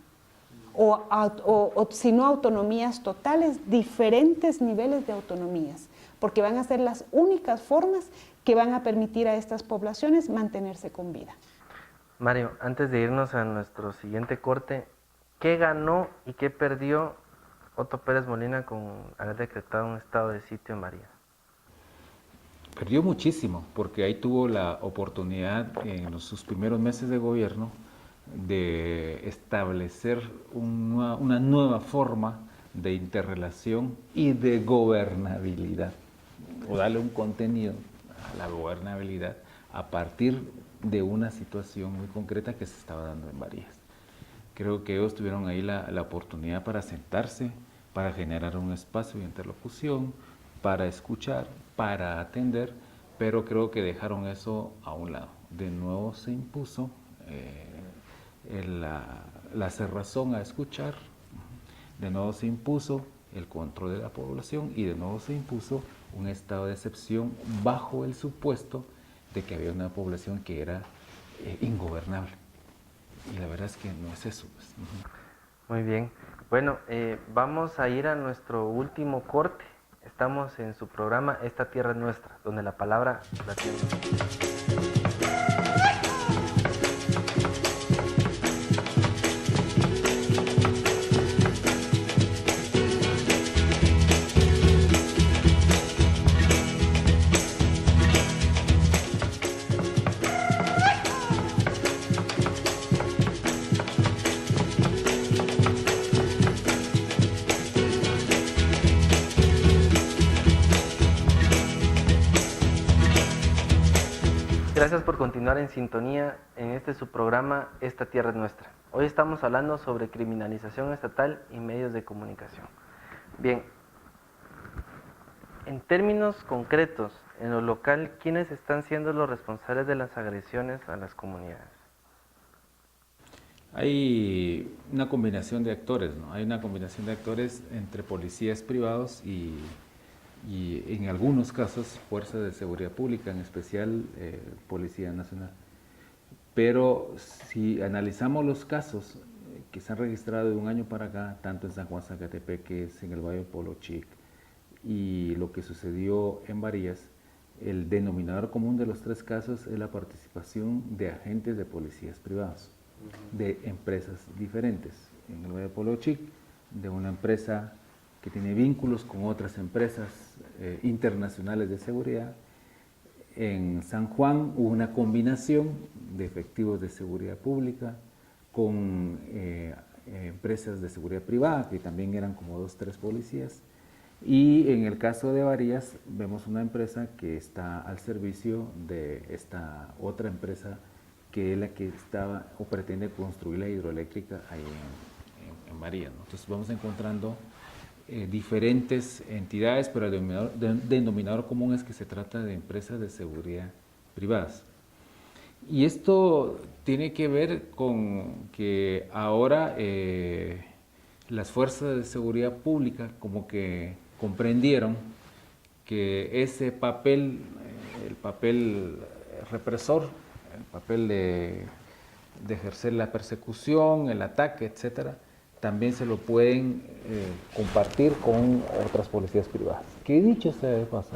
Speaker 4: O si no autonomías totales, diferentes niveles de autonomías, porque van a ser las únicas formas que van a permitir a estas poblaciones mantenerse con vida.
Speaker 2: Mario, antes de irnos a nuestro siguiente corte, ¿qué ganó y qué perdió Otto Pérez Molina con haber decretado un estado de sitio en Varías?
Speaker 3: Perdió muchísimo, porque ahí tuvo la oportunidad en sus primeros meses de gobierno de establecer una nueva forma de interrelación y de gobernabilidad, o darle un contenido a la gobernabilidad a partir de una situación muy concreta que se estaba dando en Varías. Creo que ellos tuvieron ahí la oportunidad para sentarse, para generar un espacio de interlocución, para escuchar, para atender, pero creo que dejaron eso a un lado. De nuevo se impuso la cerrazón a escuchar, de nuevo se impuso el control de la población y de nuevo se impuso un estado de excepción bajo el supuesto de que había una población que era ingobernable. Y la verdad es que no es eso. Pues.
Speaker 2: Muy bien. Bueno, vamos a ir a nuestro último corte. Estamos en su programa Esta Tierra es Nuestra, donde la palabra la tiene. Gracias por continuar en sintonía en este su programa Esta Tierra es Nuestra. Hoy estamos hablando sobre criminalización estatal y medios de comunicación. Bien, en términos concretos, en lo local, ¿quiénes están siendo los responsables de las agresiones a las comunidades?
Speaker 3: Hay una combinación de actores, ¿no? Hay una combinación de actores entre policías privados y en algunos casos fuerzas de seguridad pública, en especial Policía Nacional. Pero si analizamos los casos que se han registrado de un año para acá, tanto en San Juan Zacatepeques, en el Valle de Polo Chic, y lo que sucedió en Varías, el denominador común de los tres casos es la participación de agentes de policías privados, de empresas diferentes. En el Valle de Polo Chic, de una empresa que tiene vínculos con otras empresas internacionales de seguridad. En San Juan hubo una combinación de efectivos de seguridad pública con empresas de seguridad privada, que también eran como 2 o 3 policías. Y en el caso de Varías, vemos una empresa que está al servicio de esta otra empresa, que es la que estaba o pretende construir la hidroeléctrica ahí en Varías, ¿no? Entonces vamos encontrando diferentes entidades, pero el denominador común es que se trata de empresas de seguridad privadas. Y esto tiene que ver con que ahora las fuerzas de seguridad pública como que comprendieron que ese papel, el papel represor, el papel de ejercer la persecución, el ataque, etcétera, también se lo pueden compartir con otras policías privadas. Que dicho sea de paso,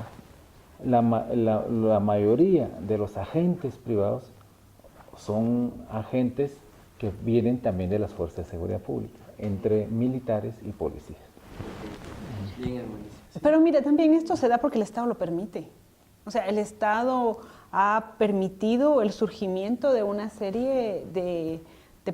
Speaker 3: la mayoría de los agentes privados son agentes que vienen también de las fuerzas de seguridad pública, entre militares y policías.
Speaker 4: Pero mira, también esto se da porque el Estado lo permite. O sea, el Estado ha permitido el surgimiento de una serie de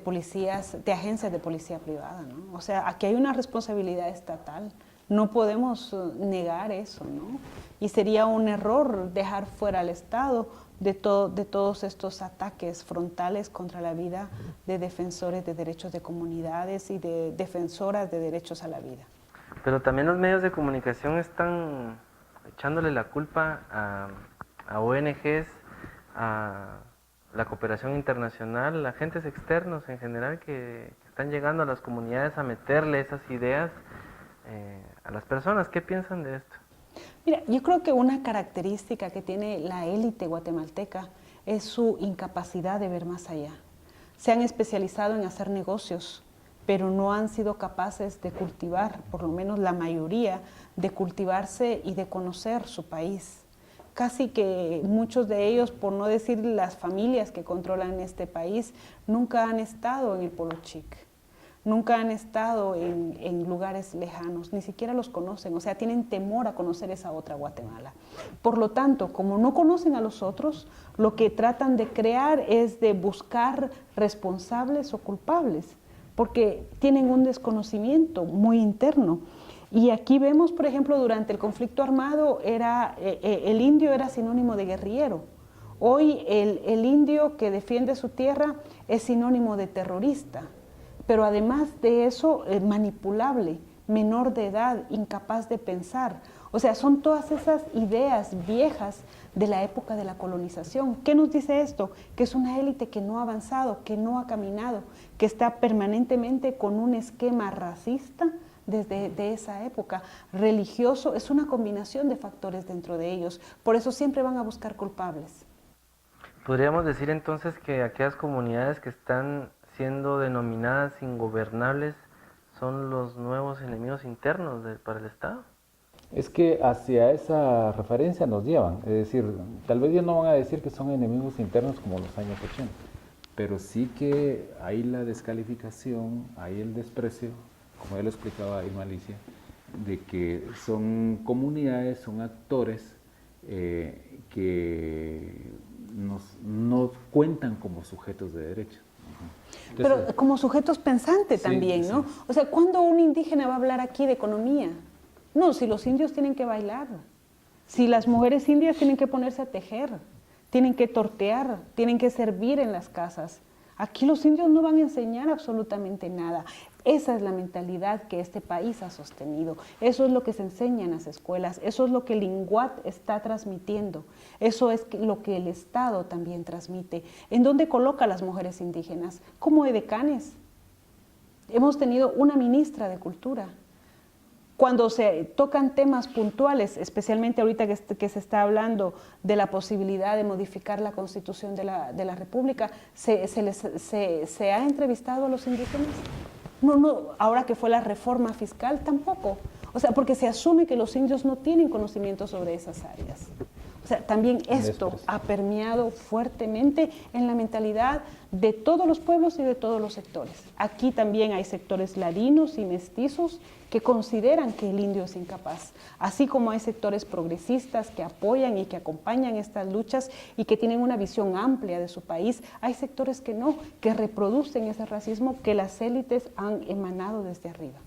Speaker 4: policías, de agencias de policía privada, ¿no? O sea, aquí hay una responsabilidad estatal, no podemos negar eso, ¿no? Y sería un error dejar fuera al Estado de todos estos ataques frontales contra la vida de defensores de derechos de comunidades y de defensoras de derechos a la vida.
Speaker 2: Pero también los medios de comunicación están echándole la culpa a ONGs, a la cooperación internacional, a agentes externos en general que están llegando a las comunidades a meterle esas ideas a las personas. ¿Qué piensan de esto?
Speaker 4: Mira, yo creo que una característica que tiene la élite guatemalteca es su incapacidad de ver más allá. Se han especializado en hacer negocios, pero no han sido capaces de cultivar, por lo menos la mayoría, de cultivarse y de conocer su país. Casi que muchos de ellos, por no decir las familias que controlan este país, nunca han estado en el Polo Chic. Nunca han estado en lugares lejanos, ni siquiera los conocen, o sea, tienen temor a conocer esa otra Guatemala. Por lo tanto, como no conocen a los otros, lo que tratan de crear es de buscar responsables o culpables, porque tienen un desconocimiento muy interno. Y aquí vemos, por ejemplo, durante el conflicto armado, el indio era sinónimo de guerrillero. Hoy el indio que defiende su tierra es sinónimo de terrorista. Pero además de eso, manipulable, menor de edad, incapaz de pensar. O sea, son todas esas ideas viejas de la época de la colonización. ¿Qué nos dice esto? Que es una élite que no ha avanzado, que no ha caminado, que está permanentemente con un esquema racista desde esa época. Religioso, es una combinación de factores dentro de ellos. Por eso siempre van a buscar culpables.
Speaker 2: Podríamos decir entonces que aquellas comunidades que están siendo denominadas ingobernables son los nuevos enemigos internos para el Estado.
Speaker 3: Es que hacia esa referencia nos llevan, es decir, tal vez ellos no van a decir que son enemigos internos como los años 80, pero sí que hay la descalificación, hay el desprecio, como ya lo explicaba Irma Alicia, de que son comunidades, son actores que no cuentan como sujetos de derecho. Entonces,
Speaker 4: pero como sujetos pensantes también, sí, ¿no? Sí. O sea, ¿cuándo un indígena va a hablar aquí de economía? No, si los indios tienen que bailar, si las mujeres indias tienen que ponerse a tejer, tienen que tortear, tienen que servir en las casas. Aquí los indios no van a enseñar absolutamente nada. Esa es la mentalidad que este país ha sostenido. Eso es lo que se enseña en las escuelas. Eso es lo que el INGUAT está transmitiendo. Eso es lo que el Estado también transmite. ¿En dónde coloca a las mujeres indígenas? Como edecanes. Hemos tenido una ministra de Cultura. Cuando se tocan temas puntuales, especialmente ahorita que se está hablando de la posibilidad de modificar la Constitución de la República, ¿se ha entrevistado a los indígenas? No, ahora que fue la reforma fiscal, tampoco. O sea, porque se asume que los indios no tienen conocimiento sobre esas áreas. O sea, también esto ha permeado fuertemente en la mentalidad de todos los pueblos y de todos los sectores. Aquí también hay sectores ladinos y mestizos que consideran que el indio es incapaz, así como hay sectores progresistas que apoyan y que acompañan estas luchas y que tienen una visión amplia de su país. Hay sectores que no, que reproducen ese racismo que las élites han emanado desde arriba.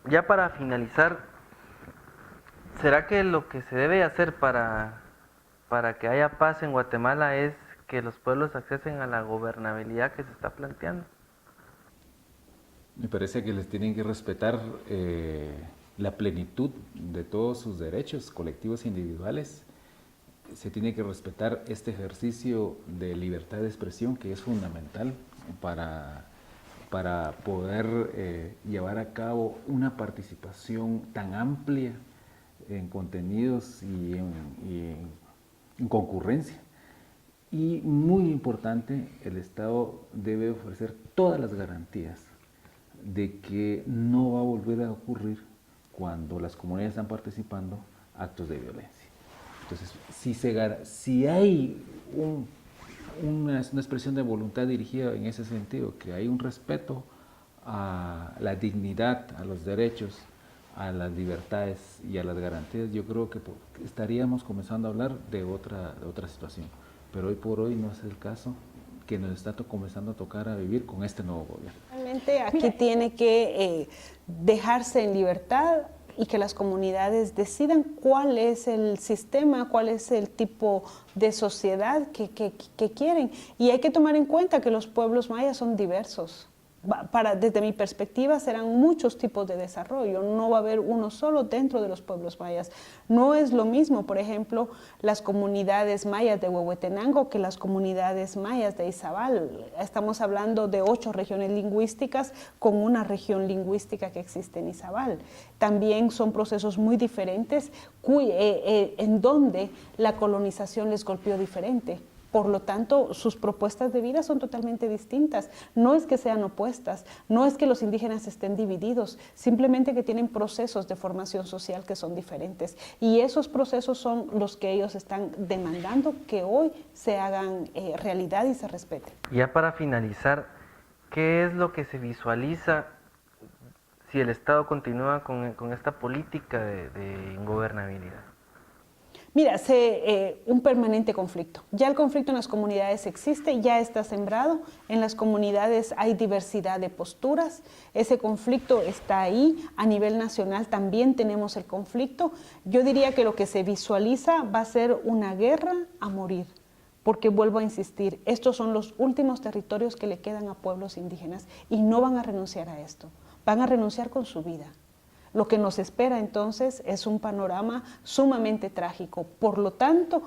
Speaker 2: Ya para finalizar, ¿será que lo que se debe hacer para que haya paz en Guatemala es que los pueblos accesen a la gobernabilidad que se está planteando?
Speaker 3: Me parece que les tienen que respetar la plenitud de todos sus derechos colectivos e individuales. Se tiene que respetar este ejercicio de libertad de expresión que es fundamental para poder llevar a cabo una participación tan amplia en contenidos y en concurrencia. Y muy importante, el Estado debe ofrecer todas las garantías de que no va a volver a ocurrir cuando las comunidades están participando actos de violencia. Entonces, si hay una expresión de voluntad dirigida en ese sentido, que hay un respeto a la dignidad, a los derechos, a las libertades y a las garantías, yo creo que estaríamos comenzando a hablar de otra situación. Pero hoy por hoy no es el caso que nos está comenzando a tocar a vivir con este nuevo gobierno.
Speaker 4: Realmente aquí tiene que dejarse en libertad y que las comunidades decidan cuál es el sistema, cuál es el tipo de sociedad que quieren. Y hay que tomar en cuenta que los pueblos mayas son diversos. Desde mi perspectiva serán muchos tipos de desarrollo, no va a haber uno solo dentro de los pueblos mayas. No es lo mismo, por ejemplo, las comunidades mayas de Huehuetenango que las comunidades mayas de Izabal. Estamos hablando de 8 regiones lingüísticas con una región lingüística que existe en Izabal. También son procesos muy diferentes en donde la colonización les golpeó diferente. Por lo tanto, sus propuestas de vida son totalmente distintas. No es que sean opuestas, no es que los indígenas estén divididos, simplemente que tienen procesos de formación social que son diferentes. Y esos procesos son los que ellos están demandando que hoy se hagan realidad y se respeten.
Speaker 2: Ya para finalizar, ¿qué es lo que se visualiza si el Estado continúa con esta política de ingobernabilidad?
Speaker 4: Mira, un permanente conflicto. Ya el conflicto en las comunidades existe, ya está sembrado. En las comunidades hay diversidad de posturas. Ese conflicto está ahí. A nivel nacional también tenemos el conflicto. Yo diría que lo que se visualiza va a ser una guerra a morir. Porque vuelvo a insistir, estos son los últimos territorios que le quedan a pueblos indígenas y no van a renunciar a esto. Van a renunciar con su vida. Lo que nos espera entonces es un panorama sumamente trágico. Por lo tanto,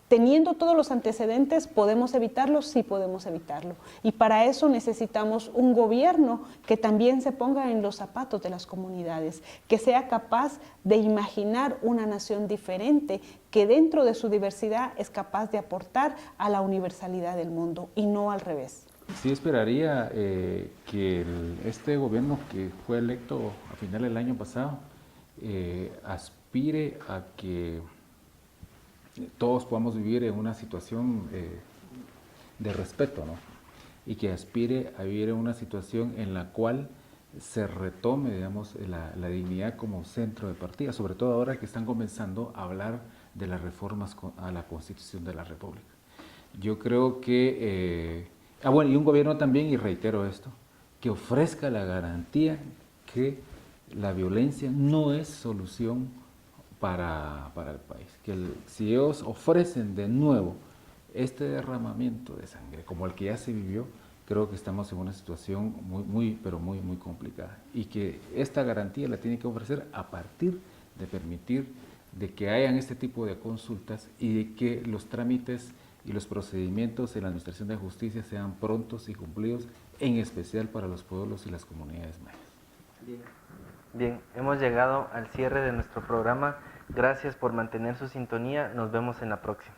Speaker 4: teniendo todos los antecedentes, ¿podemos evitarlo? Sí podemos evitarlo. Y para eso necesitamos un gobierno que también se ponga en los zapatos de las comunidades, que sea capaz de imaginar una nación diferente, que dentro de su diversidad es capaz de aportar a la universalidad del mundo y no al revés.
Speaker 3: Sí esperaría que este gobierno que fue electo a final del año pasado aspire a que todos podamos vivir en una situación de respeto, ¿no? Y que aspire a vivir en una situación en la cual se retome, digamos, la dignidad como centro de partida, sobre todo ahora que están comenzando a hablar de las reformas a la Constitución de la República. Yo creo que bueno, y un gobierno también, y reitero esto, que ofrezca la garantía que la violencia no es solución para el país. Que si ellos ofrecen de nuevo este derramamiento de sangre, como el que ya se vivió, creo que estamos en una situación muy complicada. Y que esta garantía la tiene que ofrecer a partir de permitir de que hayan este tipo de consultas y de que los trámites y los procedimientos en la Administración de Justicia sean prontos y cumplidos, en especial para los pueblos y las comunidades mayas.
Speaker 2: Bien, hemos llegado al cierre de nuestro programa. Gracias por mantener su sintonía. Nos vemos en la próxima.